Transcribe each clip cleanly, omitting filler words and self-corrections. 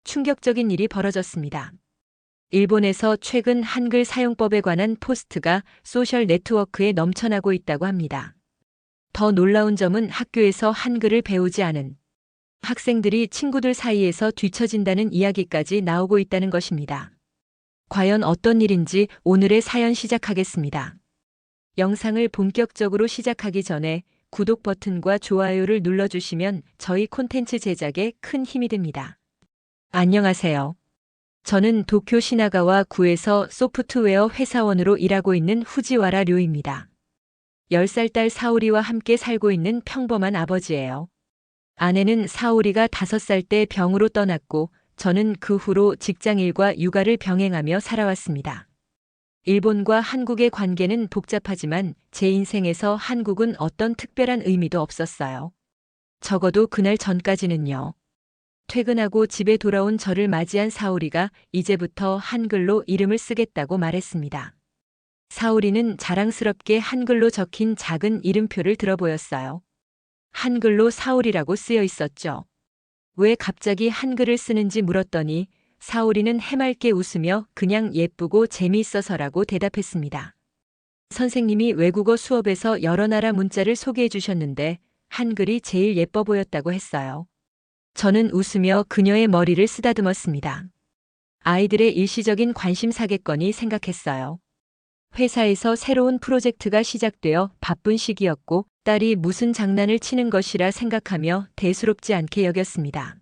충격적인 일이 벌어졌습니다. 일본에서 최근 한글 사용법에 관한 포스트가 소셜 네트워크에 넘쳐나고 있다고 합니다. 더 놀라운 점은 학교에서 한글을 배우지 않은 학생들이 친구들 사이에서 뒤처진다는 이야기까지 나오고 있다는 것입니다. 과연 어떤 일인지 오늘의 사연 시작하겠습니다. 영상을 본격적으로 시작하기 전에 구독 버튼과 좋아요를 눌러주시면 저희 콘텐츠 제작에 큰 힘이 됩니다. 안녕하세요. 저는 도쿄 시나가와 구에서 소프트웨어 회사원으로 일하고 있는 후지와라 료입니다. 10살 딸 사오리와 함께 살고 있는 평범한 아버지예요. 아내는 사오리가 5살 때 병으로 떠났고 저는 그 후로 직장일과 육아를 병행하며 살아왔습니다. 일본과 한국의 관계는 복잡하지만 제 인생에서 한국은 어떤 특별한 의미도 없었어요. 적어도 그날 전까지는요. 퇴근하고 집에 돌아온 저를 맞이한 사오리가 이제부터 한글로 이름을 쓰겠다고 말했습니다. 사오리는 자랑스럽게 한글로 적힌 작은 이름표를 들어보였어요. 한글로 사오리라고 쓰여 있었죠. 왜 갑자기 한글을 쓰는지 물었더니 사오리는 해맑게 웃으며 그냥 예쁘고 재미있어서라고 대답했습니다. 선생님이 외국어 수업에서 여러 나라 문자를 소개해 주셨는데 한글이 제일 예뻐 보였다고 했어요. 저는 웃으며 그녀의 머리를 쓰다듬었습니다. 아이들의 일시적인 관심사겠거니 생각했어요. 회사에서 새로운 프로젝트가 시작되어 바쁜 시기였고 딸이 무슨 장난을 치는 것이라 생각하며 대수롭지 않게 여겼습니다.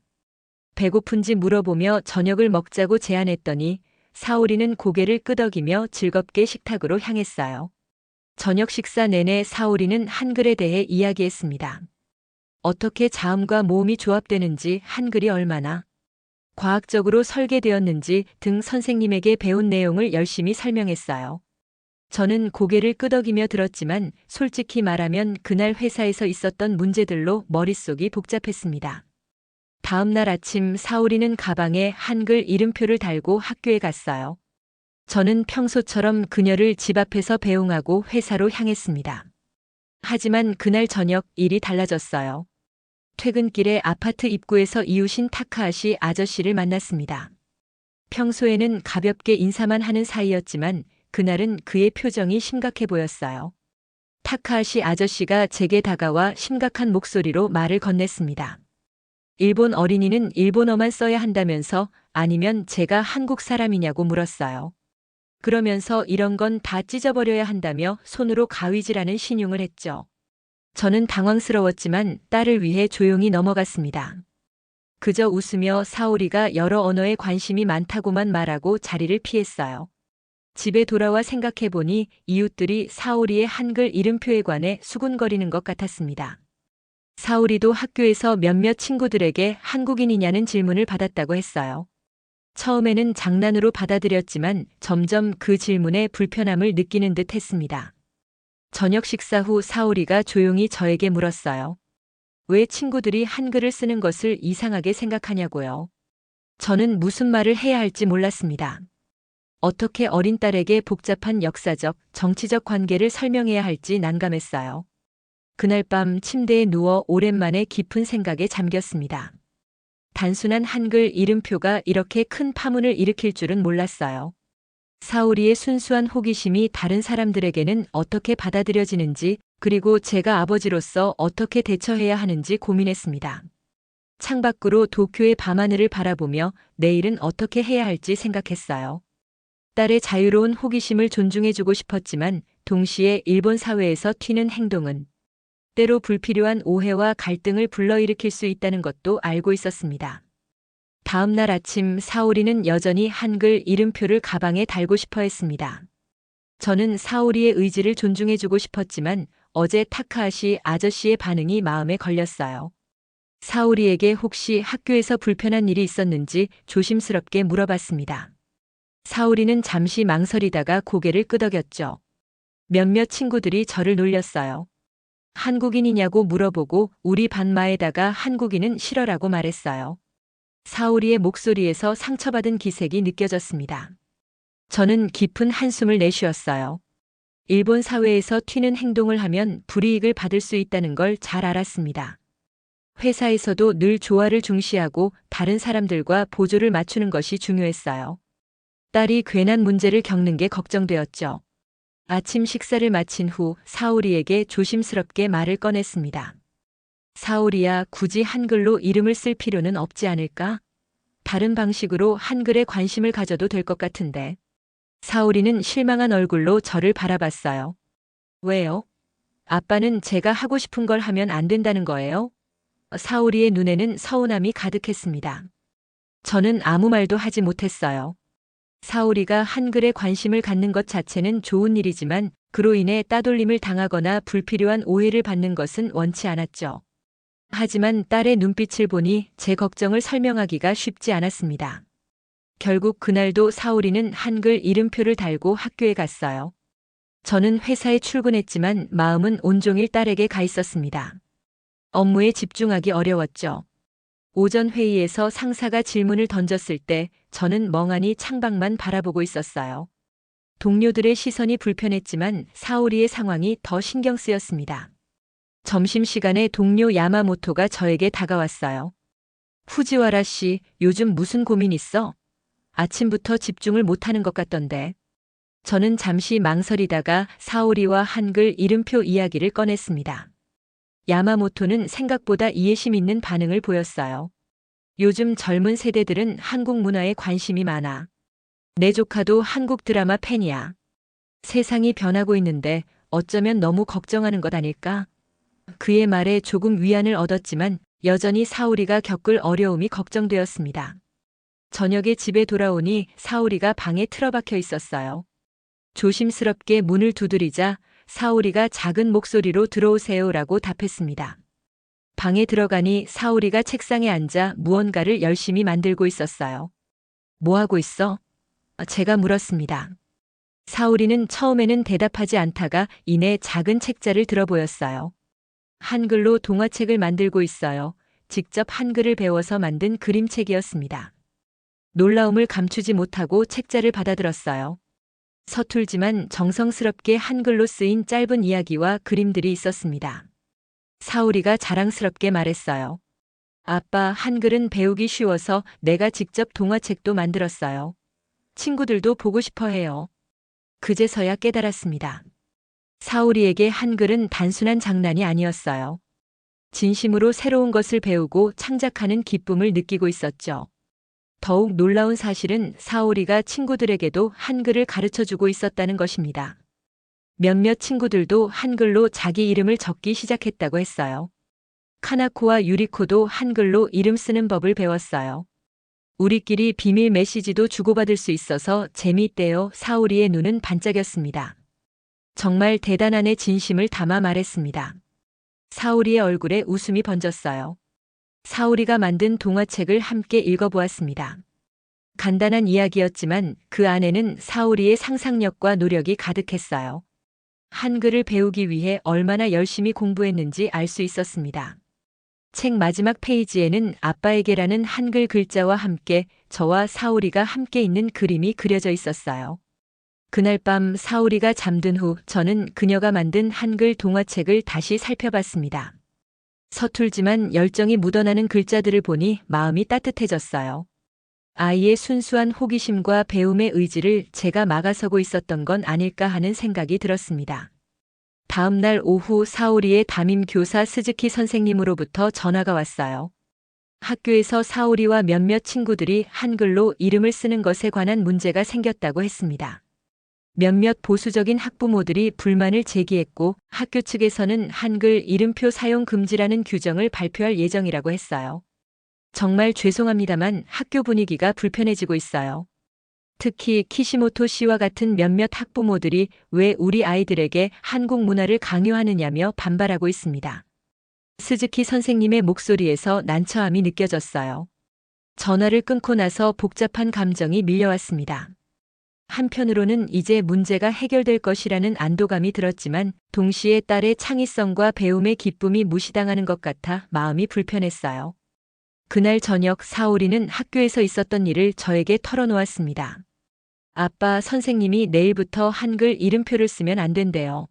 배고픈지 물어보며 저녁을 먹자고 제안했더니 사오리는 고개를 끄덕이며 즐겁게 식탁으로 향했어요. 저녁 식사 내내 사오리는 한글에 대해 이야기했습니다. 어떻게 자음과 모음이 조합되는지, 한글이 얼마나 과학적으로 설계되었는지 등 선생님에게 배운 내용을 열심히 설명했어요. 저는 고개를 끄덕이며 들었지만 솔직히 말하면 그날 회사에서 있었던 문제들로 머릿속이 복잡했습니다. 다음 날 아침 사오리는 가방에 한글 이름표를 달고 학교에 갔어요. 저는 평소처럼 그녀를 집 앞에서 배웅하고 회사로 향했습니다. 하지만 그날 저녁 일이 달라졌어요. 퇴근길에 아파트 입구에서 이웃인 타카하시 아저씨를 만났습니다. 평소에는 가볍게 인사만 하는 사이였지만 그날은 그의 표정이 심각해 보였어요. 타카하시 아저씨가 제게 다가와 심각한 목소리로 말을 건넸습니다. 일본 어린이는 일본어만 써야 한다면서 아니면 제가 한국 사람이냐고 물었어요. 그러면서 이런 건 다 찢어버려야 한다며 손으로 가위질하는 신용을 했죠. 저는 당황스러웠지만 딸을 위해 조용히 넘어갔습니다. 그저 웃으며 사오리가 여러 언어에 관심이 많다고만 말하고 자리를 피했어요. 집에 돌아와 생각해보니 이웃들이 사오리의 한글 이름표에 관해 수군거리는 것 같았습니다. 사오리도 학교에서 몇몇 친구들에게 한국인이냐는 질문을 받았다고 했어요. 처음에는 장난으로 받아들였지만 점점 그 질문에 불편함을 느끼는 듯 했습니다. 저녁 식사 후 사오리가 조용히 저에게 물었어요. 왜 친구들이 한글을 쓰는 것을 이상하게 생각하냐고요. 저는 무슨 말을 해야 할지 몰랐습니다. 어떻게 어린 딸에게 복잡한 역사적, 정치적 관계를 설명해야 할지 난감했어요. 그날 밤 침대에 누워 오랜만에 깊은 생각에 잠겼습니다. 단순한 한글 이름표가 이렇게 큰 파문을 일으킬 줄은 몰랐어요. 사오리의 순수한 호기심이 다른 사람들에게는 어떻게 받아들여지는지, 그리고 제가 아버지로서 어떻게 대처해야 하는지 고민했습니다. 창밖으로 도쿄의 밤하늘을 바라보며 내일은 어떻게 해야 할지 생각했어요. 딸의 자유로운 호기심을 존중해주고 싶었지만 동시에 일본 사회에서 튀는 행동은 때로 불필요한 오해와 갈등을 불러일으킬 수 있다는 것도 알고 있었습니다. 다음 날 아침 사오리는 여전히 한글 이름표를 가방에 달고 싶어 했습니다. 저는 사오리의 의지를 존중해주고 싶었지만 어제 타카하시 아저씨의 반응이 마음에 걸렸어요. 사오리에게 혹시 학교에서 불편한 일이 있었는지 조심스럽게 물어봤습니다. 사오리는 잠시 망설이다가 고개를 끄덕였죠. 몇몇 친구들이 저를 놀렸어요. 한국인이냐고 물어보고 우리 반마에다가 한국인은 싫어라고 말했어요. 사오리의 목소리에서 상처받은 기색이 느껴졌습니다. 저는 깊은 한숨을 내쉬었어요. 일본 사회에서 튀는 행동을 하면 불이익을 받을 수 있다는 걸 잘 알았습니다. 회사에서도 늘 조화를 중시하고 다른 사람들과 보조를 맞추는 것이 중요했어요. 딸이 괜한 문제를 겪는 게 걱정되었죠. 아침 식사를 마친 후 사오리에게 조심스럽게 말을 꺼냈습니다. 사오리야, 굳이 한글로 이름을 쓸 필요는 없지 않을까? 다른 방식으로 한글에 관심을 가져도 될 것 같은데. 사오리는 실망한 얼굴로 저를 바라봤어요. 왜요? 아빠는 제가 하고 싶은 걸 하면 안 된다는 거예요? 사오리의 눈에는 서운함이 가득했습니다. 저는 아무 말도 하지 못했어요. 사오리가 한글에 관심을 갖는 것 자체는 좋은 일이지만 그로 인해 따돌림을 당하거나 불필요한 오해를 받는 것은 원치 않았죠. 하지만 딸의 눈빛을 보니 제 걱정을 설명하기가 쉽지 않았습니다. 결국 그날도 사오리는 한글 이름표를 달고 학교에 갔어요. 저는 회사에 출근했지만 마음은 온종일 딸에게 가 있었습니다. 업무에 집중하기 어려웠죠. 오전 회의에서 상사가 질문을 던졌을 때 저는 멍하니 창밖만 바라보고 있었어요. 동료들의 시선이 불편했지만 사오리의 상황이 더 신경 쓰였습니다. 점심시간에 동료 야마모토가 저에게 다가왔어요. 후지와라 씨, 요즘 무슨 고민 있어? 아침부터 집중을 못하는 것 같던데. 저는 잠시 망설이다가 사오리와 한글 이름표 이야기를 꺼냈습니다. 야마모토는 생각보다 이해심 있는 반응을 보였어요. 요즘 젊은 세대들은 한국 문화에 관심이 많아. 내 조카도 한국 드라마 팬이야. 세상이 변하고 있는데 어쩌면 너무 걱정하는 것 아닐까? 그의 말에 조금 위안을 얻었지만 여전히 사오리가 겪을 어려움이 걱정되었습니다. 저녁에 집에 돌아오니 사오리가 방에 틀어박혀 있었어요. 조심스럽게 문을 두드리자 사오리가 작은 목소리로 들어오세요라고 답했습니다. 방에 들어가니 사오리가 책상에 앉아 무언가를 열심히 만들고 있었어요. 뭐 하고 있어? 제가 물었습니다. 사오리는 처음에는 대답하지 않다가 이내 작은 책자를 들어 보였어요. 한글로 동화책을 만들고 있어요. 직접 한글을 배워서 만든 그림책이었습니다. 놀라움을 감추지 못하고 책자를 받아들었어요. 서툴지만 정성스럽게 한글로 쓰인 짧은 이야기와 그림들이 있었습니다. 사오리가 자랑스럽게 말했어요. 아빠, 한글은 배우기 쉬워서 내가 직접 동화책도 만들었어요. 친구들도 보고 싶어 해요. 그제서야 깨달았습니다. 사오리에게 한글은 단순한 장난이 아니었어요. 진심으로 새로운 것을 배우고 창작하는 기쁨을 느끼고 있었죠. 더욱 놀라운 사실은 사오리가 친구들에게도 한글을 가르쳐주고 있었다는 것입니다. 몇몇 친구들도 한글로 자기 이름을 적기 시작했다고 했어요. 카나코와 유리코도 한글로 이름 쓰는 법을 배웠어요. 우리끼리 비밀 메시지도 주고받을 수 있어서 재미있대요. 사오리의 눈은 반짝였습니다. 정말 대단한의 진심을 담아 말했습니다. 사오리의 얼굴에 웃음이 번졌어요. 사오리가 만든 동화책을 함께 읽어보았습니다. 간단한 이야기였지만 그 안에는 사오리의 상상력과 노력이 가득했어요. 한글을 배우기 위해 얼마나 열심히 공부했는지 알 수 있었습니다. 책 마지막 페이지에는 아빠에게라는 한글 글자와 함께 저와 사오리가 함께 있는 그림이 그려져 있었어요. 그날 밤 사오리가 잠든 후 저는 그녀가 만든 한글 동화책을 다시 살펴봤습니다. 서툴지만 열정이 묻어나는 글자들을 보니 마음이 따뜻해졌어요. 아이의 순수한 호기심과 배움의 의지를 제가 막아서고 있었던 건 아닐까 하는 생각이 들었습니다. 다음 날 오후 사오리의 담임 교사 스즈키 선생님으로부터 전화가 왔어요. 학교에서 사오리와 몇몇 친구들이 한글로 이름을 쓰는 것에 관한 문제가 생겼다고 했습니다. 몇몇 보수적인 학부모들이 불만을 제기했고 학교 측에서는 한글 이름표 사용 금지라는 규정을 발표할 예정이라고 했어요. 정말 죄송합니다만 학교 분위기가 불편해지고 있어요. 특히 키시모토 씨와 같은 몇몇 학부모들이 왜 우리 아이들에게 한국 문화를 강요하느냐며 반발하고 있습니다. 스즈키 선생님의 목소리에서 난처함이 느껴졌어요. 전화를 끊고 나서 복잡한 감정이 밀려왔습니다. 한편으로는 이제 문제가 해결될 것이라는 안도감이 들었지만 동시에 딸의 창의성과 배움의 기쁨이 무시당하는 것 같아 마음이 불편했어요. 그날 저녁 사오리는 학교에서 있었던 일을 저에게 털어놓았습니다. 아빠, 선생님이 내일부터 한글 이름표를 쓰면 안 된대요.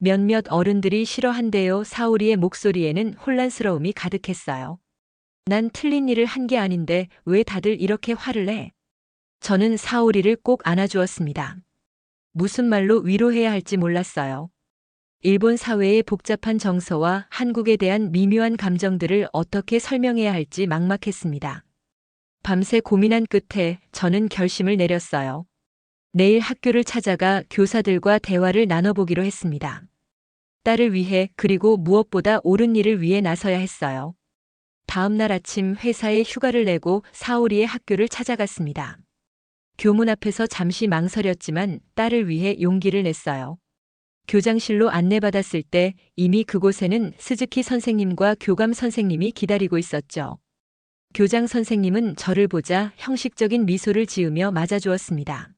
몇몇 어른들이 싫어한대요. 사오리의 목소리에는 혼란스러움이 가득했어요. 난 틀린 일을 한 게 아닌데 왜 다들 이렇게 화를 내? 저는 사오리를 꼭 안아주었습니다. 무슨 말로 위로해야 할지 몰랐어요. 일본 사회의 복잡한 정서와 한국에 대한 미묘한 감정들을 어떻게 설명해야 할지 막막했습니다. 밤새 고민한 끝에 저는 결심을 내렸어요. 내일 학교를 찾아가 교사들과 대화를 나눠보기로 했습니다. 딸을 위해 그리고 무엇보다 옳은 일을 위해 나서야 했어요. 다음 날 아침 회사에 휴가를 내고 사오리의 학교를 찾아갔습니다. 교문 앞에서 잠시 망설였지만 딸을 위해 용기를 냈어요. 교장실로 안내받았을 때 이미 그곳에는 스즈키 선생님과 교감 선생님이 기다리고 있었죠. 교장 선생님은 저를 보자 형식적인 미소를 지으며 맞아주었습니다.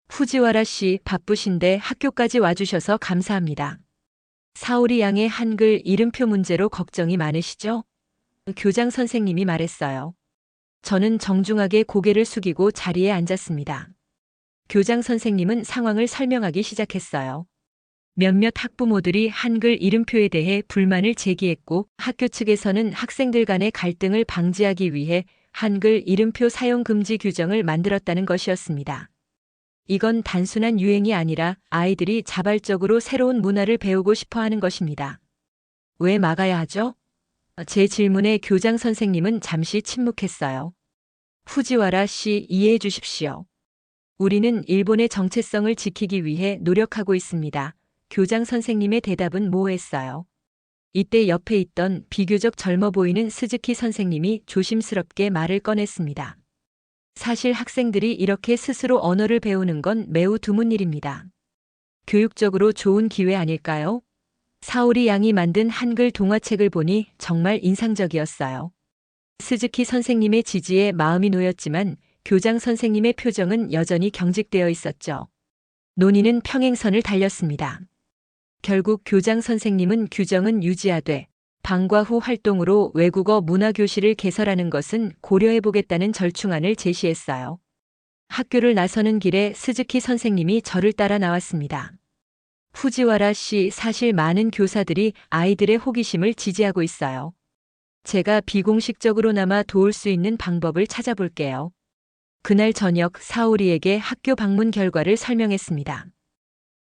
후지와라 씨, 바쁘신데 학교까지 와주셔서 감사합니다. 사오리 양의 한글 이름표 문제로 걱정이 많으시죠? 교장 선생님이 말했어요. 저는 정중하게 고개를 숙이고 자리에 앉았습니다. 교장 선생님은 상황을 설명하기 시작했어요. 몇몇 학부모들이 한글 이름표에 대해 불만을 제기했고 학교 측에서는 학생들 간의 갈등을 방지하기 위해 한글 이름표 사용 금지 규정을 만들었다는 것이었습니다. 이건 단순한 유행이 아니라 아이들이 자발적으로 새로운 문화를 배우고 싶어 하는 것입니다. 왜 막아야 하죠? 제 질문에 교장 선생님은 잠시 침묵했어요. 후지와라 씨, 이해해 주십시오. 우리는 일본의 정체성을 지키기 위해 노력하고 있습니다. 교장 선생님의 대답은 모호했어요. 이때 옆에 있던 비교적 젊어 보이는 스즈키 선생님이 조심스럽게 말을 꺼냈습니다. 사실 학생들이 이렇게 스스로 언어를 배우는 건 매우 드문 일입니다. 교육적으로 좋은 기회 아닐까요? 사오리 양이 만든 한글 동화책을 보니 정말 인상적이었어요. 스즈키 선생님의 지지에 마음이 놓였지만 교장 선생님의 표정은 여전히 경직되어 있었죠. 논의는 평행선을 달렸습니다. 결국 교장 선생님은 규정은 유지하되 방과 후 활동으로 외국어 문화교실을 개설하는 것은 고려해보겠다는 절충안을 제시했어요. 학교를 나서는 길에 스즈키 선생님이 저를 따라 나왔습니다. 후지와라 씨, 사실 많은 교사들이 아이들의 호기심을 지지하고 있어요. 제가 비공식적으로나마 도울 수 있는 방법을 찾아볼게요. 그날 저녁 사오리에게 학교 방문 결과를 설명했습니다.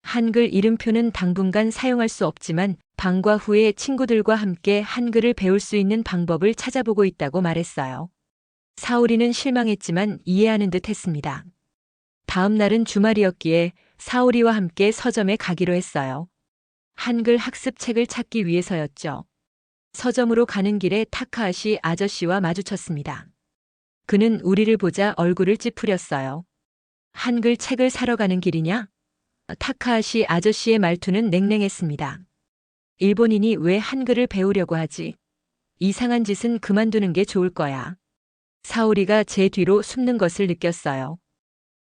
한글 이름표는 당분간 사용할 수 없지만 방과 후에 친구들과 함께 한글을 배울 수 있는 방법을 찾아보고 있다고 말했어요. 사오리는 실망했지만 이해하는 듯 했습니다. 다음 날은 주말이었기에 사오리와 함께 서점에 가기로 했어요. 한글 학습책을 찾기 위해서였죠. 서점으로 가는 길에 타카하시 아저씨와 마주쳤습니다. 그는 우리를 보자 얼굴을 찌푸렸어요. 한글 책을 사러 가는 길이냐? 타카하시 아저씨의 말투는 냉랭했습니다. 일본인이 왜 한글을 배우려고 하지? 이상한 짓은 그만두는 게 좋을 거야. 사오리가 제 뒤로 숨는 것을 느꼈어요.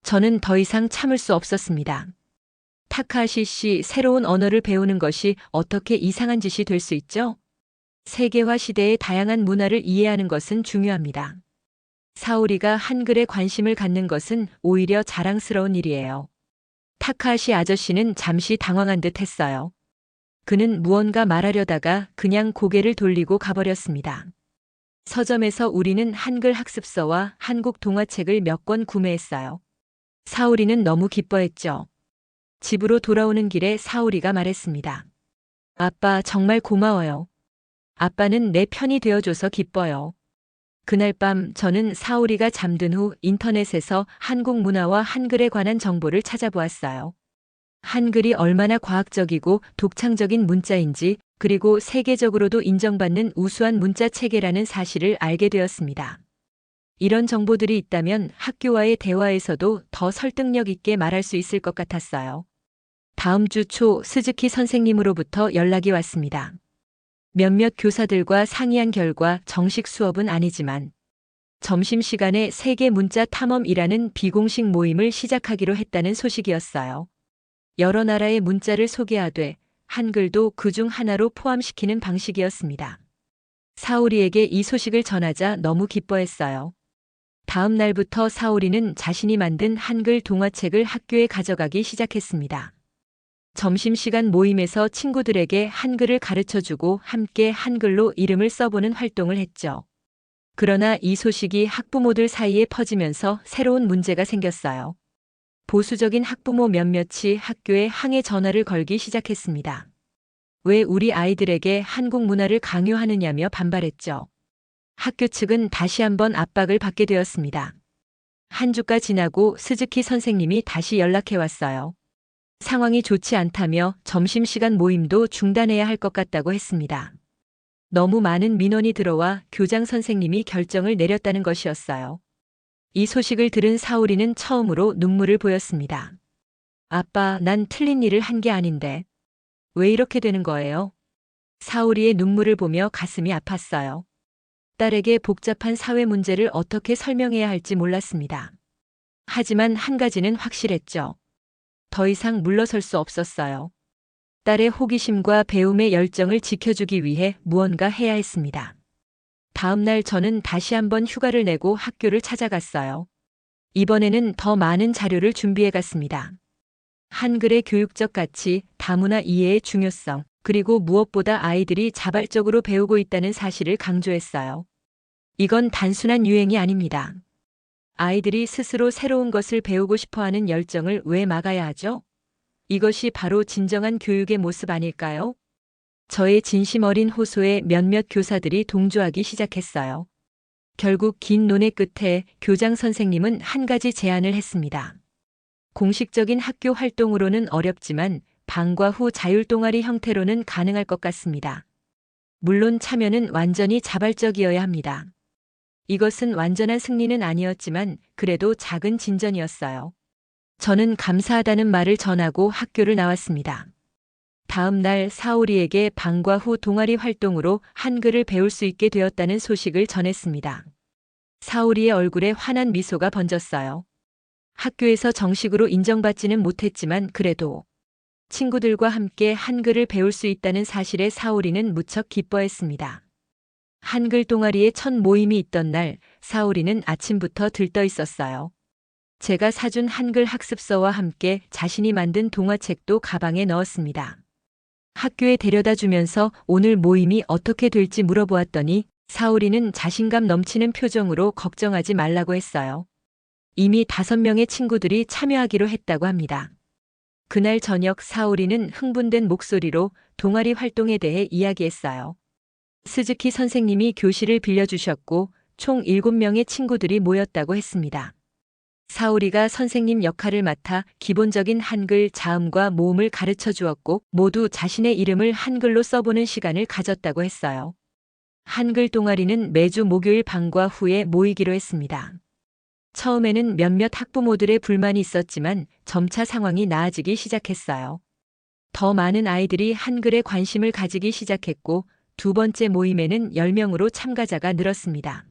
저는 더 이상 참을 수 없었습니다. 타카하시 씨, 새로운 언어를 배우는 것이 어떻게 이상한 짓이 될 수 있죠? 세계화 시대의 다양한 문화를 이해하는 것은 중요합니다. 사오리가 한글에 관심을 갖는 것은 오히려 자랑스러운 일이에요. 타카하시 아저씨는 잠시 당황한 듯 했어요. 그는 무언가 말하려다가 그냥 고개를 돌리고 가버렸습니다. 서점에서 우리는 한글 학습서와 한국 동화책을 몇 권 구매했어요. 사오리는 너무 기뻐했죠. 집으로 돌아오는 길에 사오리가 말했습니다. 아빠, 정말 고마워요. 아빠는 내 편이 되어줘서 기뻐요. 그날 밤 저는 사오리가 잠든 후 인터넷에서 한국 문화와 한글에 관한 정보를 찾아보았어요. 한글이 얼마나 과학적이고 독창적인 문자인지, 그리고 세계적으로도 인정받는 우수한 문자 체계라는 사실을 알게 되었습니다. 이런 정보들이 있다면 학교와의 대화에서도 더 설득력 있게 말할 수 있을 것 같았어요. 다음 주 초 스즈키 선생님으로부터 연락이 왔습니다. 몇몇 교사들과 상의한 결과 정식 수업은 아니지만 점심시간에 세계 문자 탐험이라는 비공식 모임을 시작하기로 했다는 소식이었어요. 여러 나라의 문자를 소개하되 한글도 그중 하나로 포함시키는 방식이었습니다. 사오리에게 이 소식을 전하자 너무 기뻐했어요. 다음 날부터 사오리는 자신이 만든 한글 동화책을 학교에 가져가기 시작했습니다. 점심시간 모임에서 친구들에게 한글을 가르쳐주고 함께 한글로 이름을 써보는 활동을 했죠. 그러나 이 소식이 학부모들 사이에 퍼지면서 새로운 문제가 생겼어요. 보수적인 학부모 몇몇이 학교에 항의 전화를 걸기 시작했습니다. 왜 우리 아이들에게 한국 문화를 강요하느냐며 반발했죠. 학교 측은 다시 한번 압박을 받게 되었습니다. 한 주가 지나고 스즈키 선생님이 다시 연락해 왔어요. 상황이 좋지 않다며 점심시간 모임도 중단해야 할 것 같다고 했습니다. 너무 많은 민원이 들어와 교장 선생님이 결정을 내렸다는 것이었어요. 이 소식을 들은 사오리는 처음으로 눈물을 보였습니다. 아빠, 난 틀린 일을 한 게 아닌데. 왜 이렇게 되는 거예요? 사오리의 눈물을 보며 가슴이 아팠어요. 딸에게 복잡한 사회 문제를 어떻게 설명해야 할지 몰랐습니다. 하지만 한 가지는 확실했죠. 더 이상 물러설 수 없었어요. 딸의 호기심과 배움의 열정을 지켜주기 위해 무언가 해야 했습니다. 다음 날 저는 다시 한번 휴가를 내고 학교를 찾아갔어요. 이번에는 더 많은 자료를 준비해 갔습니다. 한글의 교육적 가치, 다문화 이해의 중요성, 그리고 무엇보다 아이들이 자발적으로 배우고 있다는 사실을 강조했어요. 이건 단순한 유행이 아닙니다. 아이들이 스스로 새로운 것을 배우고 싶어하는 열정을 왜 막아야 하죠? 이것이 바로 진정한 교육의 모습 아닐까요? 저의 진심 어린 호소에 몇몇 교사들이 동조하기 시작했어요. 결국 긴 논의 끝에 교장 선생님은 한 가지 제안을 했습니다. 공식적인 학교 활동으로는 어렵지만 방과 후 자율 동아리 형태로는 가능할 것 같습니다. 물론 참여는 완전히 자발적이어야 합니다. 이것은 완전한 승리는 아니었지만 그래도 작은 진전이었어요. 저는 감사하다는 말을 전하고 학교를 나왔습니다. 다음 날 사오리에게 방과 후 동아리 활동으로 한글을 배울 수 있게 되었다는 소식을 전했습니다. 사오리의 얼굴에 환한 미소가 번졌어요. 학교에서 정식으로 인정받지는 못했지만 그래도 친구들과 함께 한글을 배울 수 있다는 사실에 사오리는 무척 기뻐했습니다. 한글 동아리의 첫 모임이 있던 날 사오리는 아침부터 들떠 있었어요. 제가 사준 한글 학습서와 함께 자신이 만든 동화책도 가방에 넣었습니다. 학교에 데려다 주면서 오늘 모임이 어떻게 될지 물어보았더니 사오리는 자신감 넘치는 표정으로 걱정하지 말라고 했어요. 이미 5명의 친구들이 참여하기로 했다고 합니다. 그날 저녁 사오리는 흥분된 목소리로 동아리 활동에 대해 이야기했어요. 스즈키 선생님이 교실을 빌려주셨고 총 7명의 친구들이 모였다고 했습니다. 사오리가 선생님 역할을 맡아 기본적인 한글 자음과 모음을 가르쳐 주었고 모두 자신의 이름을 한글로 써보는 시간을 가졌다고 했어요. 한글 동아리는 매주 목요일 방과 후에 모이기로 했습니다. 처음에는 몇몇 학부모들의 불만이 있었지만 점차 상황이 나아지기 시작했어요. 더 많은 아이들이 한글에 관심을 가지기 시작했고 두 번째 모임에는 10명으로 참가자가 늘었습니다.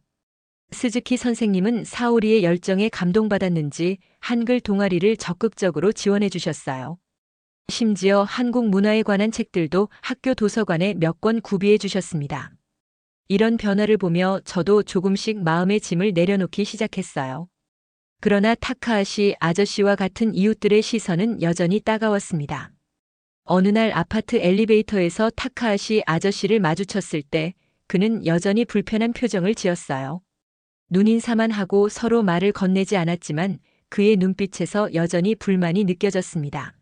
스즈키 선생님은 사오리의 열정에 감동받았는지 한글 동아리를 적극적으로 지원해 주셨어요. 심지어 한국 문화에 관한 책들도 학교 도서관에 몇 권 구비해 주셨습니다. 이런 변화를 보며 저도 조금씩 마음의 짐을 내려놓기 시작했어요. 그러나 타카하시 아저씨와 같은 이웃들의 시선은 여전히 따가웠습니다. 어느 날 아파트 엘리베이터에서 타카하시 아저씨를 마주쳤을 때 그는 여전히 불편한 표정을 지었어요. 눈인사만 하고 서로 말을 건네지 않았지만 그의 눈빛에서 여전히 불만이 느껴졌습니다.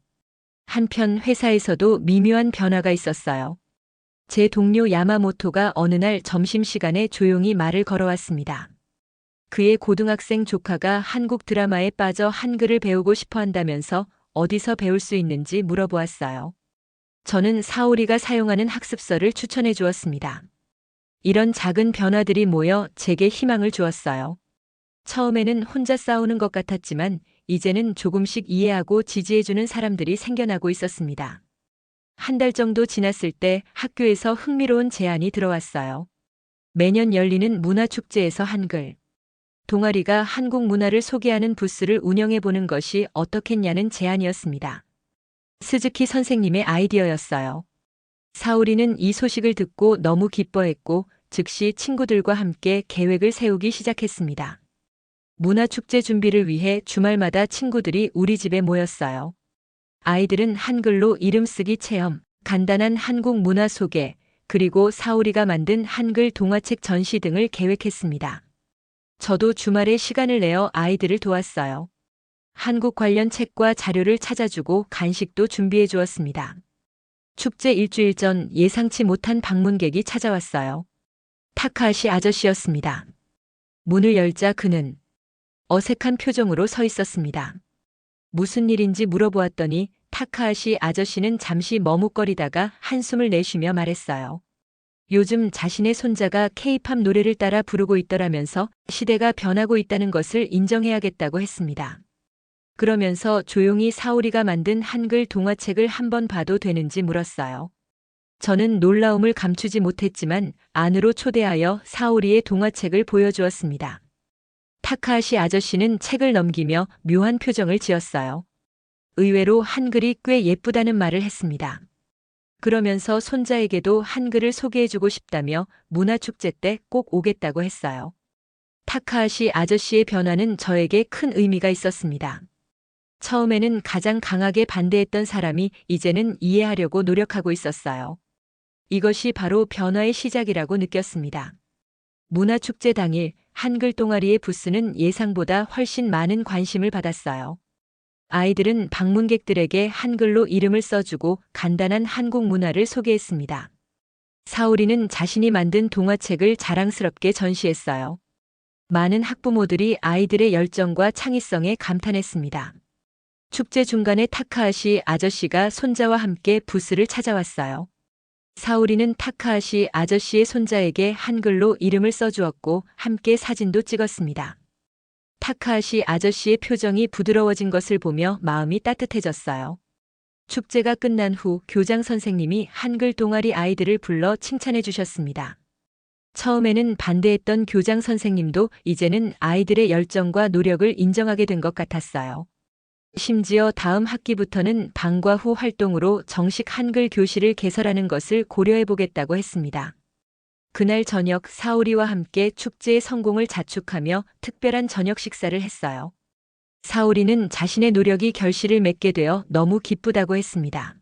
한편 회사에서도 미묘한 변화가 있었어요. 제 동료 야마모토가 어느 날 점심시간에 조용히 말을 걸어왔습니다. 그의 고등학생 조카가 한국 드라마에 빠져 한글을 배우고 싶어 한다면서 어디서 배울 수 있는지 물어보았어요. 저는 사오리가 사용하는 학습서를 추천해 주었습니다. 이런 작은 변화들이 모여 제게 희망을 주었어요. 처음에는 혼자 싸우는 것 같았지만 이제는 조금씩 이해하고 지지해주는 사람들이 생겨나고 있었습니다. 한 달 정도 지났을 때 학교에서 흥미로운 제안이 들어왔어요. 매년 열리는 문화축제에서 한글 동아리가 한국 문화를 소개하는 부스를 운영해 보는 것이 어떻겠냐는 제안이었습니다. 스즈키 선생님의 아이디어였어요. 사오리는 이 소식을 듣고 너무 기뻐했고 즉시 친구들과 함께 계획을 세우기 시작했습니다. 문화축제 준비를 위해 주말마다 친구들이 우리 집에 모였어요. 아이들은 한글로 이름 쓰기 체험, 간단한 한국 문화 소개, 그리고 사오리가 만든 한글 동화책 전시 등을 계획했습니다. 저도 주말에 시간을 내어 아이들을 도왔어요. 한국 관련 책과 자료를 찾아주고 간식도 준비해 주었습니다. 축제 일주일 전 예상치 못한 방문객이 찾아왔어요. 타카하시 아저씨였습니다. 문을 열자 그는 어색한 표정으로 서 있었습니다. 무슨 일인지 물어보았더니 타카하시 아저씨는 잠시 머뭇거리다가 한숨을 내쉬며 말했어요. 요즘 자신의 손자가 케이팝 노래를 따라 부르고 있더라면서 시대가 변하고 있다는 것을 인정해야겠다고 했습니다. 그러면서 조용히 사오리가 만든 한글 동화책을 한번 봐도 되는지 물었어요. 저는 놀라움을 감추지 못했지만 안으로 초대하여 사오리의 동화책을 보여주었습니다. 타카하시 아저씨는 책을 넘기며 묘한 표정을 지었어요. 의외로 한글이 꽤 예쁘다는 말을 했습니다. 그러면서 손자에게도 한글을 소개해주고 싶다며 문화축제 때 꼭 오겠다고 했어요. 타카하시 아저씨의 변화는 저에게 큰 의미가 있었습니다. 처음에는 가장 강하게 반대했던 사람이 이제는 이해하려고 노력하고 있었어요. 이것이 바로 변화의 시작이라고 느꼈습니다. 문화축제 당일 한글 동아리의 부스는 예상보다 훨씬 많은 관심을 받았어요. 아이들은 방문객들에게 한글로 이름을 써주고 간단한 한국 문화를 소개했습니다. 사오리는 자신이 만든 동화책을 자랑스럽게 전시했어요. 많은 학부모들이 아이들의 열정과 창의성에 감탄했습니다. 축제 중간에 타카하시 아저씨가 손자와 함께 부스를 찾아왔어요. 사오리는 타카하시 아저씨의 손자에게 한글로 이름을 써주었고 함께 사진도 찍었습니다. 타카하시 아저씨의 표정이 부드러워진 것을 보며 마음이 따뜻해졌어요. 축제가 끝난 후 교장 선생님이 한글 동아리 아이들을 불러 칭찬해 주셨습니다. 처음에는 반대했던 교장 선생님도 이제는 아이들의 열정과 노력을 인정하게 된 것 같았어요. 심지어 다음 학기부터는 방과 후 활동으로 정식 한글 교실을 개설하는 것을 고려해 보겠다고 했습니다. 그날 저녁 사오리와 함께 축제의 성공을 자축하며 특별한 저녁 식사를 했어요. 사오리는 자신의 노력이 결실을 맺게 되어 너무 기쁘다고 했습니다.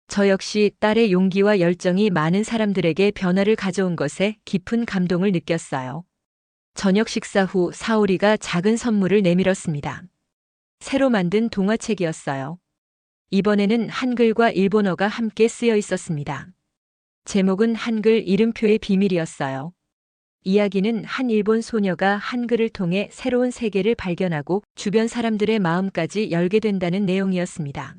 저 역시 딸의 용기와 열정이 많은 사람들에게 변화를 가져온 것에 깊은 감동을 느꼈어요. 저녁 식사 후 사오리가 작은 선물을 내밀었습니다. 새로 만든 동화책이었어요. 이번에는 한글과 일본어가 함께 쓰여 있었습니다. 제목은 한글 이름표의 비밀이었어요. 이야기는 한 일본 소녀가 한글을 통해 새로운 세계를 발견하고 주변 사람들의 마음까지 열게 된다는 내용이었습니다.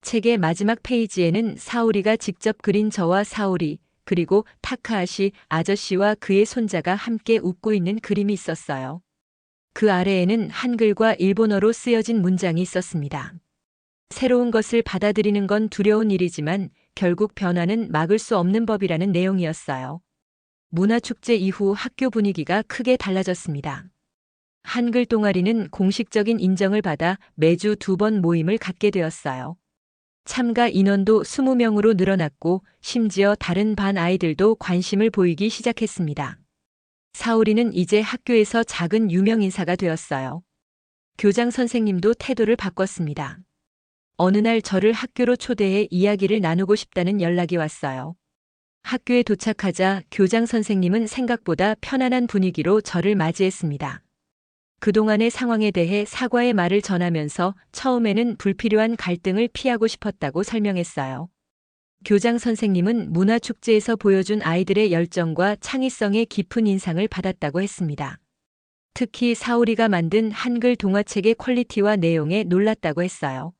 책의 마지막 페이지에는 사오리가 직접 그린 저와 사오리, 그리고 타카하시 아저씨와 그의 손자가 함께 웃고 있는 그림이 있었어요. 그 아래에는 한글과 일본어로 쓰여진 문장이 있었습니다. 새로운 것을 받아들이는 건 두려운 일이지만 결국 변화는 막을 수 없는 법이라는 내용이었어요. 문화축제 이후 학교 분위기가 크게 달라졌습니다. 한글 동아리는 공식적인 인정을 받아 매주 2번 모임을 갖게 되었어요. 참가 인원도 20명으로 늘어났고 심지어 다른 반 아이들도 관심을 보이기 시작했습니다. 사오리는 이제 학교에서 작은 유명 인사가 되었어요. 교장 선생님도 태도를 바꿨습니다. 어느 날 저를 학교로 초대해 이야기를 나누고 싶다는 연락이 왔어요. 학교에 도착하자 교장 선생님은 생각보다 편안한 분위기로 저를 맞이했습니다. 그동안의 상황에 대해 사과의 말을 전하면서 처음에는 불필요한 갈등을 피하고 싶었다고 설명했어요. 교장 선생님은 문화축제에서 보여준 아이들의 열정과 창의성에 깊은 인상을 받았다고 했습니다. 특히 사오리가 만든 한글 동화책의 퀄리티와 내용에 놀랐다고 했어요.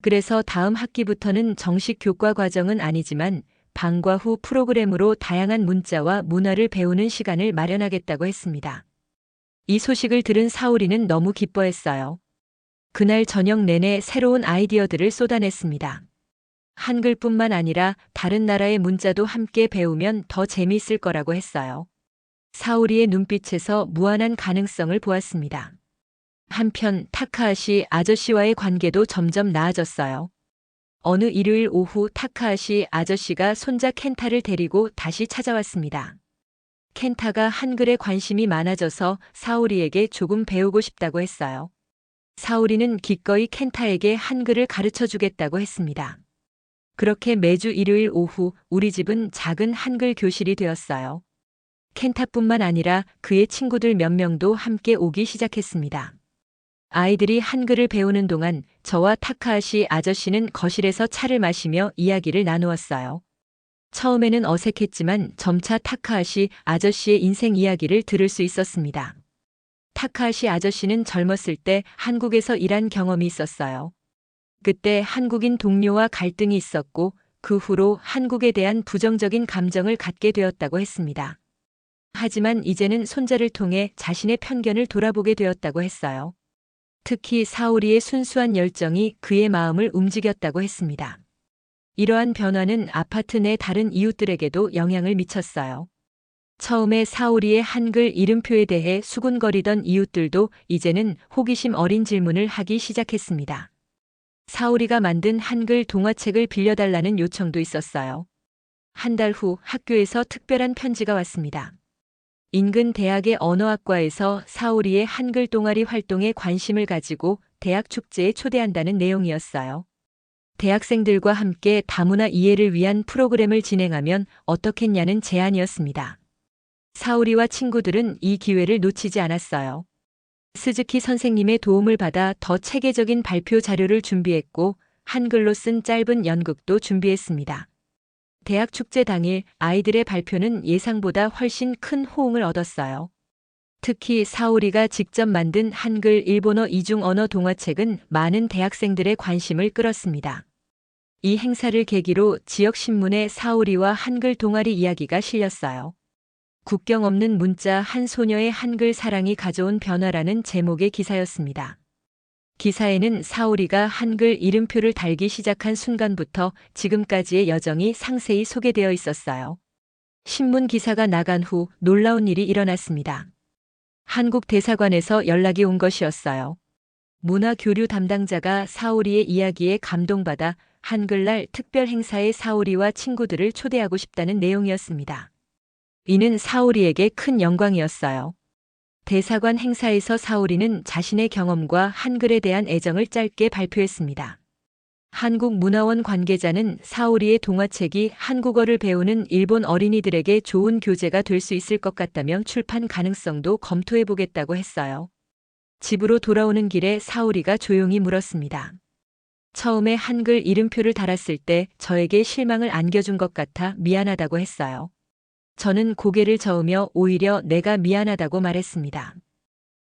그래서 다음 학기부터는 정식 교과 과정은 아니지만 방과 후 프로그램으로 다양한 문자와 문화를 배우는 시간을 마련하겠다고 했습니다. 이 소식을 들은 사오리는 너무 기뻐했어요. 그날 저녁 내내 새로운 아이디어들을 쏟아냈습니다. 한글뿐만 아니라 다른 나라의 문자도 함께 배우면 더 재미있을 거라고 했어요. 사오리의 눈빛에서 무한한 가능성을 보았습니다. 한편 타카하시 아저씨와의 관계도 점점 나아졌어요. 어느 일요일 오후 타카하시 아저씨가 손자 켄타를 데리고 다시 찾아왔습니다. 켄타가 한글에 관심이 많아져서 사오리에게 조금 배우고 싶다고 했어요. 사오리는 기꺼이 켄타에게 한글을 가르쳐 주겠다고 했습니다. 그렇게 매주 일요일 오후 우리 집은 작은 한글 교실이 되었어요. 켄타뿐만 아니라 그의 친구들 몇 명도 함께 오기 시작했습니다. 아이들이 한글을 배우는 동안 저와 타카하시 아저씨는 거실에서 차를 마시며 이야기를 나누었어요. 처음에는 어색했지만 점차 타카하시 아저씨의 인생 이야기를 들을 수 있었습니다. 타카하시 아저씨는 젊었을 때 한국에서 일한 경험이 있었어요. 그때 한국인 동료와 갈등이 있었고 그 후로 한국에 대한 부정적인 감정을 갖게 되었다고 했습니다. 하지만 이제는 손자를 통해 자신의 편견을 돌아보게 되었다고 했어요. 특히 사오리의 순수한 열정이 그의 마음을 움직였다고 했습니다. 이러한 변화는 아파트 내 다른 이웃들에게도 영향을 미쳤어요. 처음에 사오리의 한글 이름표에 대해 수군거리던 이웃들도 이제는 호기심 어린 질문을 하기 시작했습니다. 사오리가 만든 한글 동화책을 빌려달라는 요청도 있었어요. 한 달 후 학교에서 특별한 편지가 왔습니다. 인근 대학의 언어학과에서 사오리의 한글 동아리 활동에 관심을 가지고 대학 축제에 초대한다는 내용이었어요. 대학생들과 함께 다문화 이해를 위한 프로그램을 진행하면 어떻겠냐는 제안이었습니다. 사오리와 친구들은 이 기회를 놓치지 않았어요. 스즈키 선생님의 도움을 받아 더 체계적인 발표 자료를 준비했고 한글로 쓴 짧은 연극도 준비했습니다. 대학 축제 당일 아이들의 발표는 예상보다 훨씬 큰 호응을 얻었어요. 특히 사오리가 직접 만든 한글 일본어 이중 언어 동화책은 많은 대학생들의 관심을 끌었습니다. 이 행사를 계기로 지역 신문에 사오리와 한글 동아리 이야기가 실렸어요. 국경 없는 문자 한 소녀의 한글 사랑이 가져온 변화라는 제목의 기사였습니다. 기사에는 사오리가 한글 이름표를 달기 시작한 순간부터 지금까지의 여정이 상세히 소개되어 있었어요. 신문 기사가 나간 후 놀라운 일이 일어났습니다. 한국 대사관에서 연락이 온 것이었어요. 문화교류 담당자가 사오리의 이야기에 감동받아 한글날 특별 행사에 사오리와 친구들을 초대하고 싶다는 내용이었습니다. 이는 사오리에게 큰 영광이었어요. 대사관 행사에서 사오리는 자신의 경험과 한글에 대한 애정을 짧게 발표했습니다. 한국문화원 관계자는 사오리의 동화책이 한국어를 배우는 일본 어린이들에게 좋은 교재가 될 수 있을 것 같다며 출판 가능성도 검토해보겠다고 했어요. 집으로 돌아오는 길에 사오리가 조용히 물었습니다. 처음에 한글 이름표를 달았을 때 저에게 실망을 안겨준 것 같아 미안하다고 했어요. 저는 고개를 저으며 오히려 내가 미안하다고 말했습니다.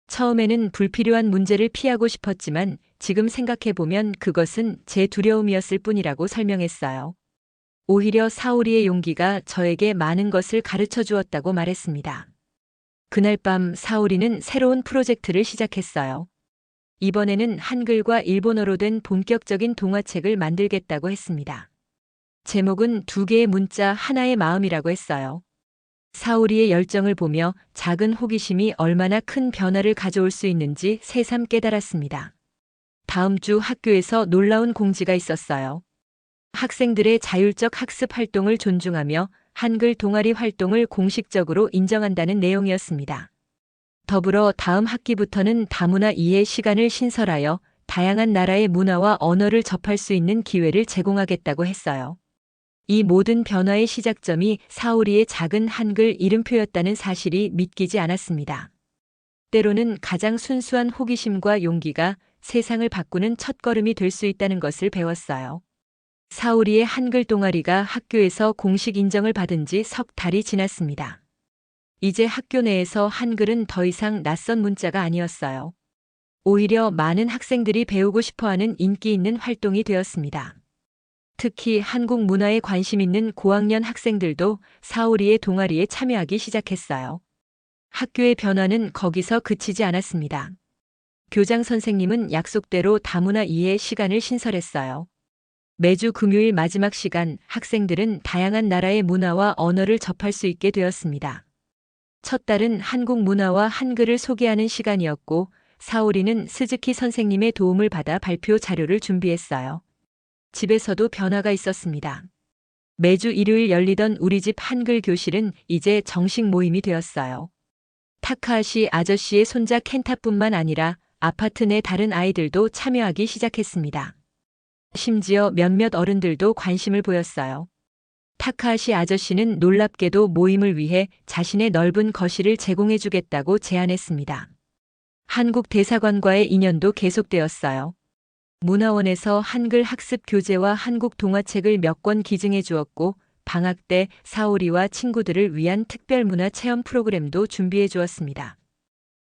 처음에는 불필요한 문제를 피하고 싶었지만 지금 생각해보면 그것은 제 두려움이었을 뿐이라고 설명했어요. 오히려 사오리의 용기가 저에게 많은 것을 가르쳐 주었다고 말했습니다. 그날 밤 사오리는 새로운 프로젝트를 시작했어요. 이번에는 한글과 일본어로 된 본격적인 동화책을 만들겠다고 했습니다. 제목은 2개의 문자 하나의 마음이라고 했어요. 사오리의 열정을 보며 작은 호기심이 얼마나 큰 변화를 가져올 수 있는지 새삼 깨달았습니다. 다음 주 학교에서 놀라운 공지가 있었어요. 학생들의 자율적 학습 활동을 존중하며 한글 동아리 활동을 공식적으로 인정한다는 내용이었습니다. 더불어 다음 학기부터는 다문화 이해 시간을 신설하여 다양한 나라의 문화와 언어를 접할 수 있는 기회를 제공하겠다고 했어요. 이 모든 변화의 시작점이 사오리의 작은 한글 이름표였다는 사실이 믿기지 않았습니다. 때로는 가장 순수한 호기심과 용기가 세상을 바꾸는 첫걸음이 될 수 있다는 것을 배웠어요. 사오리의 한글 동아리가 학교에서 공식 인정을 받은 지 석 달이 지났습니다. 이제 학교 내에서 한글은 더 이상 낯선 문자가 아니었어요. 오히려 많은 학생들이 배우고 싶어하는 인기 있는 활동이 되었습니다. 특히 한국 문화에 관심 있는 고학년 학생들도 사오리의 동아리에 참여하기 시작했어요. 학교의 변화는 거기서 그치지 않았습니다. 교장 선생님은 약속대로 다문화 이해 시간을 신설했어요. 매주 금요일 마지막 시간 학생들은 다양한 나라의 문화와 언어를 접할 수 있게 되었습니다. 첫 달은 한국 문화와 한글을 소개하는 시간이었고 사오리는 스즈키 선생님의 도움을 받아 발표 자료를 준비했어요. 집에서도 변화가 있었습니다. 매주 일요일 열리던 우리 집 한글 교실은 이제 정식 모임이 되었어요. 타카하시 아저씨의 손자 켄타뿐만 아니라 아파트 내 다른 아이들도 참여하기 시작했습니다. 심지어 몇몇 어른들도 관심을 보였어요. 타카하시 아저씨는 놀랍게도 모임을 위해 자신의 넓은 거실을 제공해주겠다고 제안했습니다. 한국 대사관과의 인연도 계속되었어요. 문화원에서 한글 학습 교재와 한국 동화책을 몇 권 기증해 주었고, 방학 때 사오리와 친구들을 위한 특별 문화 체험 프로그램도 준비해 주었습니다.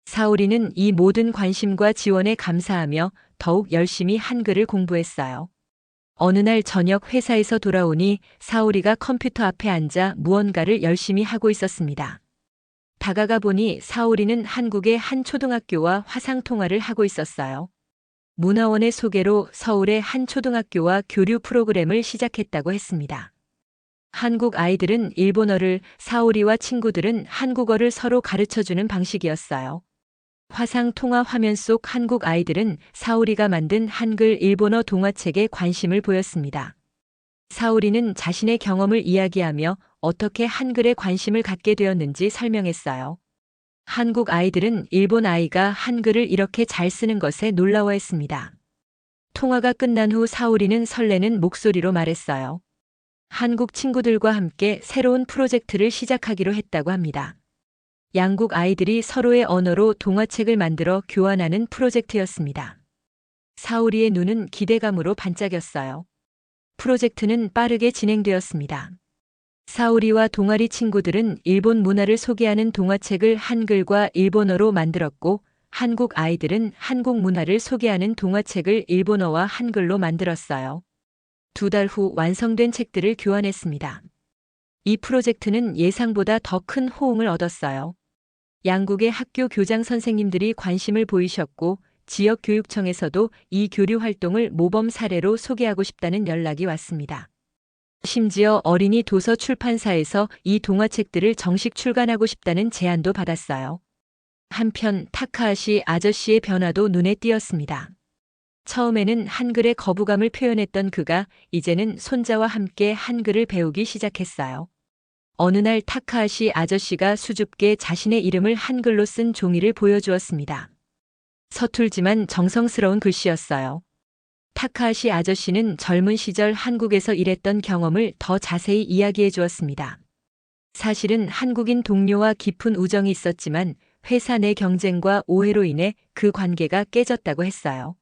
사오리는 이 모든 관심과 지원에 감사하며 더욱 열심히 한글을 공부했어요. 어느 날 저녁 회사에서 돌아오니 사오리가 컴퓨터 앞에 앉아 무언가를 열심히 하고 있었습니다. 다가가 보니 사오리는 한국의 한 초등학교와 화상통화를 하고 있었어요. 문화원의 소개로 서울의 한 초등학교와 교류 프로그램을 시작했다고 했습니다. 한국 아이들은 일본어를, 사오리와 친구들은 한국어를 서로 가르쳐주는 방식이었어요. 화상 통화 화면 속 한국 아이들은 사오리가 만든 한글 일본어 동화책에 관심을 보였습니다. 사오리는 자신의 경험을 이야기하며 어떻게 한글에 관심을 갖게 되었는지 설명했어요. 한국 아이들은 일본 아이가 한글을 이렇게 잘 쓰는 것에 놀라워했습니다. 통화가 끝난 후 사오리는 설레는 목소리로 말했어요. 한국 친구들과 함께 새로운 프로젝트를 시작하기로 했다고 합니다. 양국 아이들이 서로의 언어로 동화책을 만들어 교환하는 프로젝트였습니다. 사오리의 눈은 기대감으로 반짝였어요. 프로젝트는 빠르게 진행되었습니다. 사오리와 동아리 친구들은 일본 문화를 소개하는 동화책을 한글과 일본어로 만들었고, 한국 아이들은 한국 문화를 소개하는 동화책을 일본어와 한글로 만들었어요. 2달 후 완성된 책들을 교환했습니다. 이 프로젝트는 예상보다 더 큰 호응을 얻었어요. 양국의 학교 교장 선생님들이 관심을 보이셨고, 지역교육청에서도 이 교류 활동을 모범 사례로 소개하고 싶다는 연락이 왔습니다. 심지어 어린이 도서 출판사에서 이 동화책들을 정식 출간하고 싶다는 제안도 받았어요. 한편 타카하시 아저씨의 변화도 눈에 띄었습니다. 처음에는 한글에 거부감을 표현했던 그가 이제는 손자와 함께 한글을 배우기 시작했어요. 어느 날 타카하시 아저씨가 수줍게 자신의 이름을 한글로 쓴 종이를 보여주었습니다. 서툴지만 정성스러운 글씨였어요. 타카하시 아저씨는 젊은 시절 한국에서 일했던 경험을 더 자세히 이야기해 주었습니다. 사실은 한국인 동료와 깊은 우정이 있었지만 회사 내 경쟁과 오해로 인해 그 관계가 깨졌다고 했어요.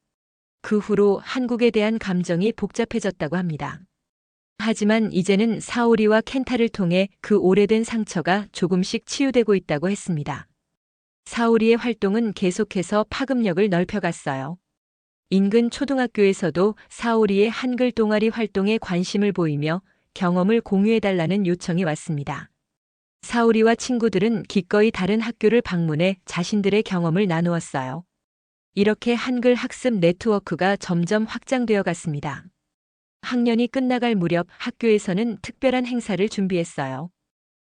그 후로 한국에 대한 감정이 복잡해졌다고 합니다. 하지만 이제는 사오리와 켄타를 통해 그 오래된 상처가 조금씩 치유되고 있다고 했습니다. 사오리의 활동은 계속해서 파급력을 넓혀갔어요. 인근 초등학교에서도 사오리의 한글 동아리 활동에 관심을 보이며 경험을 공유해달라는 요청이 왔습니다. 사오리와 친구들은 기꺼이 다른 학교를 방문해 자신들의 경험을 나누었어요. 이렇게 한글 학습 네트워크가 점점 확장되어 갔습니다. 학년이 끝나갈 무렵 학교에서는 특별한 행사를 준비했어요.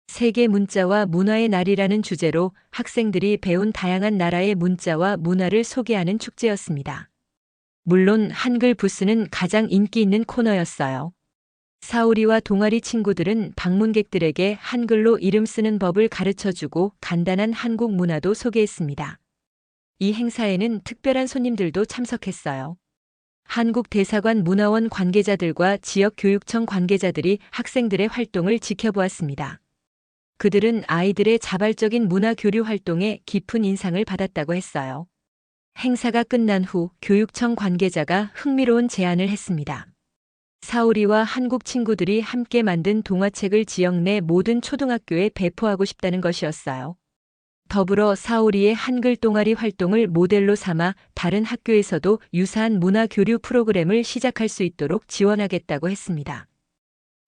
세계 문자와 문화의 날이라는 주제로 학생들이 배운 다양한 나라의 문자와 문화를 소개하는 축제였습니다. 물론 한글 부스는 가장 인기 있는 코너였어요. 사오리와 동아리 친구들은 방문객들에게 한글로 이름 쓰는 법을 가르쳐주고 간단한 한국 문화도 소개했습니다. 이 행사에는 특별한 손님들도 참석했어요. 한국 대사관 문화원 관계자들과 지역교육청 관계자들이 학생들의 활동을 지켜보았습니다. 그들은 아이들의 자발적인 문화 교류 활동에 깊은 인상을 받았다고 했어요. 행사가 끝난 후 교육청 관계자가 흥미로운 제안을 했습니다. 사오리와 한국 친구들이 함께 만든 동화책을 지역 내 모든 초등학교에 배포하고 싶다는 것이었어요. 더불어 사오리의 한글 동아리 활동을 모델로 삼아 다른 학교에서도 유사한 문화 교류 프로그램을 시작할 수 있도록 지원하겠다고 했습니다.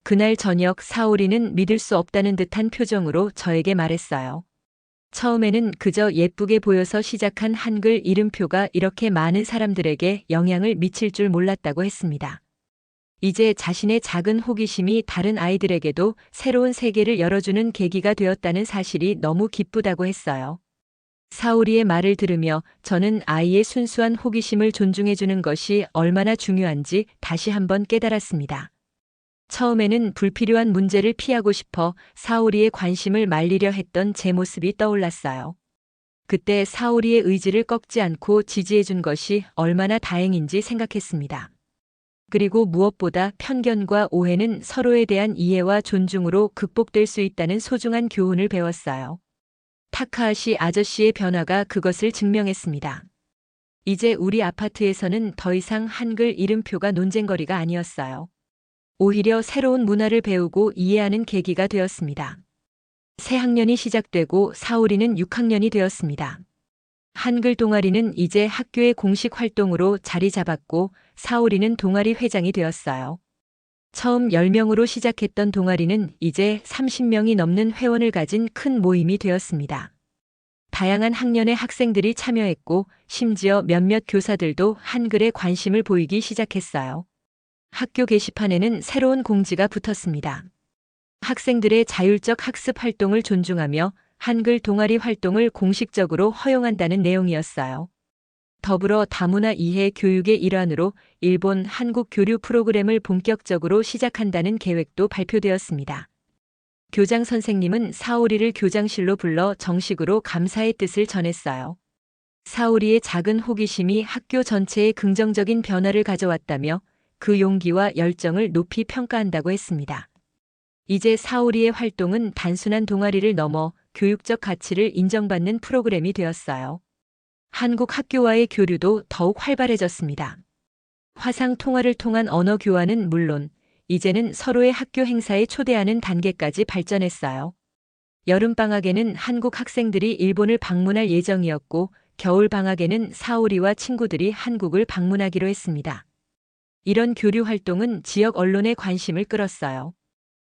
그날 저녁 사오리는 믿을 수 없다는 듯한 표정으로 저에게 말했어요. 처음에는 그저 예쁘게 보여서 시작한 한글 이름표가 이렇게 많은 사람들에게 영향을 미칠 줄 몰랐다고 했습니다. 이제 자신의 작은 호기심이 다른 아이들에게도 새로운 세계를 열어주는 계기가 되었다는 사실이 너무 기쁘다고 했어요. 사오리의 말을 들으며 저는 아이의 순수한 호기심을 존중해주는 것이 얼마나 중요한지 다시 한번 깨달았습니다. 처음에는 불필요한 문제를 피하고 싶어 사오리의 관심을 말리려 했던 제 모습이 떠올랐어요. 그때 사오리의 의지를 꺾지 않고 지지해준 것이 얼마나 다행인지 생각했습니다. 그리고 무엇보다 편견과 오해는 서로에 대한 이해와 존중으로 극복될 수 있다는 소중한 교훈을 배웠어요. 타카하시 아저씨의 변화가 그것을 증명했습니다. 이제 우리 아파트에서는 더 이상 한글 이름표가 논쟁거리가 아니었어요. 오히려 새로운 문화를 배우고 이해하는 계기가 되었습니다. 새 학년이 시작되고 사오리는 6학년이 되었습니다. 한글 동아리는 이제 학교의 공식 활동으로 자리 잡았고 사오리는 동아리 회장이 되었어요. 처음 10명으로 시작했던 동아리는 이제 30명이 넘는 회원을 가진 큰 모임이 되었습니다. 다양한 학년의 학생들이 참여했고 심지어 몇몇 교사들도 한글에 관심을 보이기 시작했어요. 학교 게시판에는 새로운 공지가 붙었습니다. 학생들의 자율적 학습 활동을 존중하며 한글 동아리 활동을 공식적으로 허용한다는 내용이었어요. 더불어 다문화 이해 교육의 일환으로 일본 한국 교류 프로그램을 본격적으로 시작한다는 계획도 발표되었습니다. 교장 선생님은 사오리를 교장실로 불러 정식으로 감사의 뜻을 전했어요. 사오리의 작은 호기심이 학교 전체에 긍정적인 변화를 가져왔다며 그 용기와 열정을 높이 평가한다고 했습니다. 이제 사오리의 활동은 단순한 동아리를 넘어 교육적 가치를 인정받는 프로그램이 되었어요. 한국 학교와의 교류도 더욱 활발해졌습니다. 화상 통화를 통한 언어 교환은 물론 이제는 서로의 학교 행사에 초대하는 단계까지 발전했어요. 여름방학에는 한국 학생들이 일본을 방문할 예정이었고 겨울방학에는 사오리와 친구들이 한국을 방문하기로 했습니다. 이런 교류 활동은 지역 언론의 관심을 끌었어요.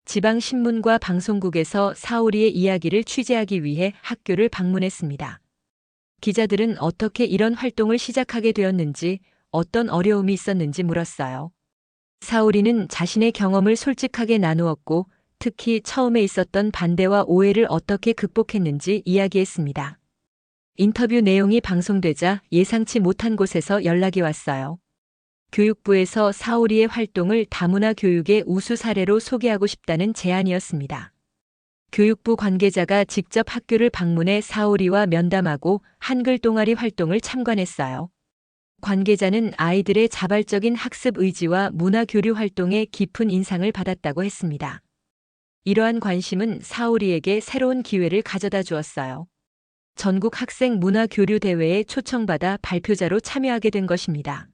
지방 신문과 방송국에서 사오리의 이야기를 취재하기 위해 학교를 방문했습니다. 기자들은 어떻게 이런 활동을 시작하게 되었는지, 어떤 어려움이 있었는지 물었어요. 사오리는 자신의 경험을 솔직하게 나누었고, 특히 처음에 있었던 반대와 오해를 어떻게 극복했는지 이야기했습니다. 인터뷰 내용이 방송되자 예상치 못한 곳에서 연락이 왔어요. 교육부에서 사오리의 활동을 다문화 교육의 우수 사례로 소개하고 싶다는 제안이었습니다. 교육부 관계자가 직접 학교를 방문해 사오리와 면담하고 한글 동아리 활동을 참관했어요. 관계자는 아이들의 자발적인 학습 의지와 문화 교류 활동에 깊은 인상을 받았다고 했습니다. 이러한 관심은 사오리에게 새로운 기회를 가져다 주었어요. 전국 학생 문화 교류 대회에 초청받아 발표자로 참여하게 된 것입니다.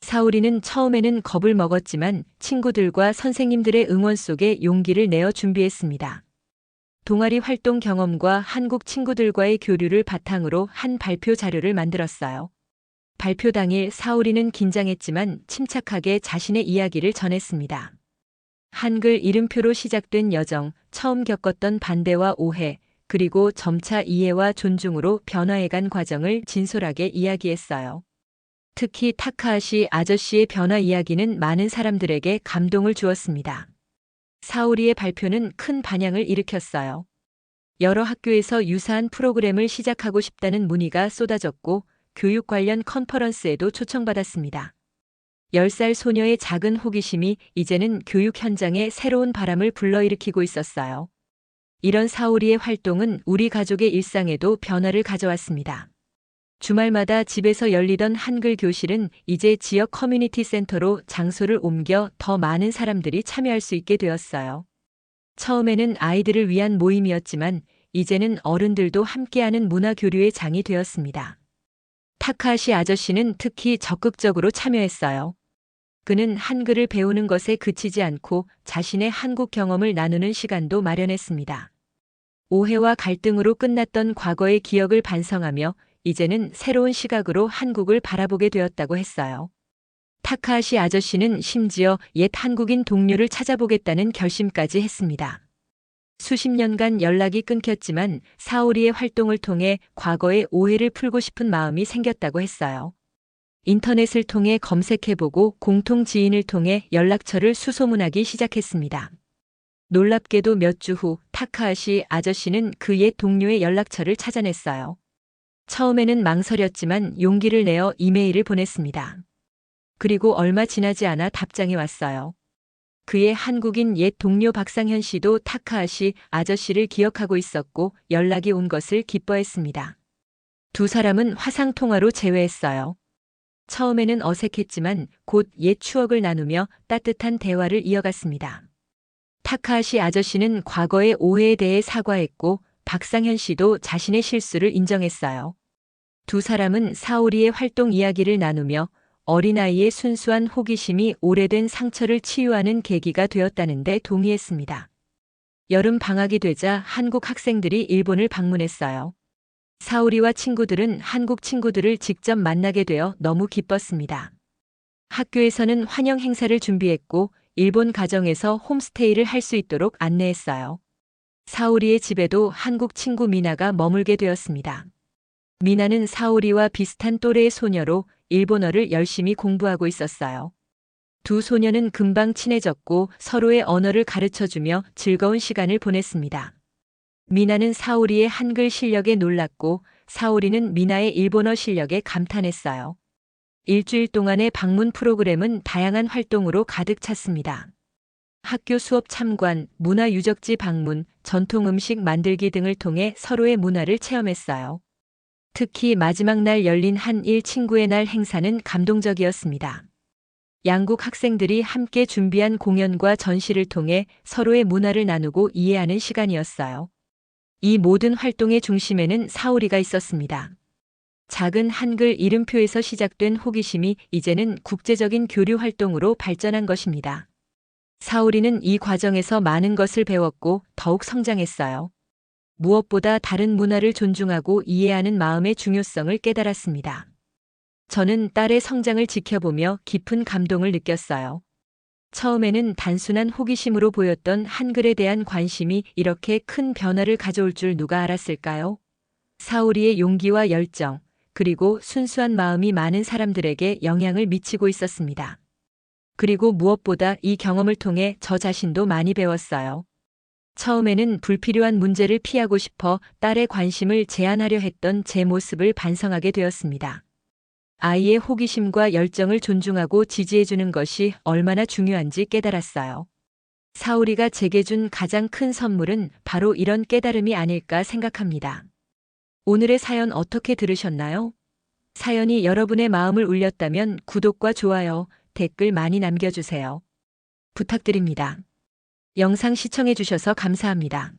사오리는 처음에는 겁을 먹었지만 친구들과 선생님들의 응원 속에 용기를 내어 준비했습니다. 동아리 활동 경험과 한국 친구들과의 교류를 바탕으로 한 발표 자료를 만들었어요. 발표 당일 사오리는 긴장했지만 침착하게 자신의 이야기를 전했습니다. 한글 이름표로 시작된 여정, 처음 겪었던 반대와 오해, 그리고 점차 이해와 존중으로 변화해간 과정을 진솔하게 이야기했어요. 특히 타카하시 아저씨의 변화 이야기는 많은 사람들에게 감동을 주었습니다. 사오리의 발표는 큰 반향을 일으켰어요. 여러 학교에서 유사한 프로그램을 시작하고 싶다는 문의가 쏟아졌고 교육 관련 컨퍼런스에도 초청받았습니다. 10살 소녀의 작은 호기심이 이제는 교육 현장에 새로운 바람을 불러일으키고 있었어요. 이런 사오리의 활동은 우리 가족의 일상에도 변화를 가져왔습니다. 주말마다 집에서 열리던 한글 교실은 이제 지역 커뮤니티 센터로 장소를 옮겨 더 많은 사람들이 참여할 수 있게 되었어요. 처음에는 아이들을 위한 모임이었지만 이제는 어른들도 함께하는 문화 교류의 장이 되었습니다. 타카하시 아저씨는 특히 적극적으로 참여했어요. 그는 한글을 배우는 것에 그치지 않고 자신의 한국 경험을 나누는 시간도 마련했습니다. 오해와 갈등으로 끝났던 과거의 기억을 반성하며 이제는 새로운 시각으로 한국을 바라보게 되었다고 했어요. 타카하시 아저씨는 심지어 옛 한국인 동료를 찾아보겠다는 결심까지 했습니다. 수십 년간 연락이 끊겼지만 사오리의 활동을 통해 과거의 오해를 풀고 싶은 마음이 생겼다고 했어요. 인터넷을 통해 검색해보고 공통 지인을 통해 연락처를 수소문하기 시작했습니다. 놀랍게도 몇 주 후 타카하시 아저씨는 그 옛 동료의 연락처를 찾아냈어요. 처음에는 망설였지만 용기를 내어 이메일을 보냈습니다. 그리고 얼마 지나지 않아 답장이 왔어요. 그의 한국인 옛 동료 박상현 씨도 타카하시 아저씨를 기억하고 있었고 연락이 온 것을 기뻐했습니다. 두 사람은 화상통화로 재회했어요. 처음에는 어색했지만 곧 옛 추억을 나누며 따뜻한 대화를 이어갔습니다. 타카하시 아저씨는 과거의 오해에 대해 사과했고 박상현 씨도 자신의 실수를 인정했어요. 두 사람은 사오리의 활동 이야기를 나누며 어린아이의 순수한 호기심이 오래된 상처를 치유하는 계기가 되었다는데 동의했습니다. 여름 방학이 되자 한국 학생들이 일본을 방문했어요. 사오리와 친구들은 한국 친구들을 직접 만나게 되어 너무 기뻤습니다. 학교에서는 환영 행사를 준비했고 일본 가정에서 홈스테이를 할 수 있도록 안내했어요. 사오리의 집에도 한국 친구 미나가 머물게 되었습니다. 미나는 사오리와 비슷한 또래의 소녀로 일본어를 열심히 공부하고 있었어요. 두 소녀는 금방 친해졌고 서로의 언어를 가르쳐주며 즐거운 시간을 보냈습니다. 미나는 사오리의 한글 실력에 놀랐고 사오리는 미나의 일본어 실력에 감탄했어요. 일주일 동안의 방문 프로그램은 다양한 활동으로 가득 찼습니다. 학교 수업 참관, 문화 유적지 방문, 전통 음식 만들기 등을 통해 서로의 문화를 체험했어요. 특히 마지막 날 열린 한일 친구의 날 행사는 감동적이었습니다. 양국 학생들이 함께 준비한 공연과 전시를 통해 서로의 문화를 나누고 이해하는 시간이었어요. 이 모든 활동의 중심에는 사오리가 있었습니다. 작은 한글 이름표에서 시작된 호기심이 이제는 국제적인 교류 활동으로 발전한 것입니다. 사오리는 이 과정에서 많은 것을 배웠고 더욱 성장했어요. 무엇보다 다른 문화를 존중하고 이해하는 마음의 중요성을 깨달았습니다. 저는 딸의 성장을 지켜보며 깊은 감동을 느꼈어요. 처음에는 단순한 호기심으로 보였던 한글에 대한 관심이 이렇게 큰 변화를 가져올 줄 누가 알았을까요? 사오리의 용기와 열정, 그리고 순수한 마음이 많은 사람들에게 영향을 미치고 있었습니다. 그리고 무엇보다 이 경험을 통해 저 자신도 많이 배웠어요. 처음에는 불필요한 문제를 피하고 싶어 딸의 관심을 제한하려 했던 제 모습을 반성하게 되었습니다. 아이의 호기심과 열정을 존중하고 지지해주는 것이 얼마나 중요한지 깨달았어요. 사오리가 제게 준 가장 큰 선물은 바로 이런 깨달음이 아닐까 생각합니다. 오늘의 사연 어떻게 들으셨나요? 사연이 여러분의 마음을 울렸다면 구독과 좋아요, 댓글 많이 남겨주세요. 부탁드립니다. 영상 시청해주셔서 감사합니다.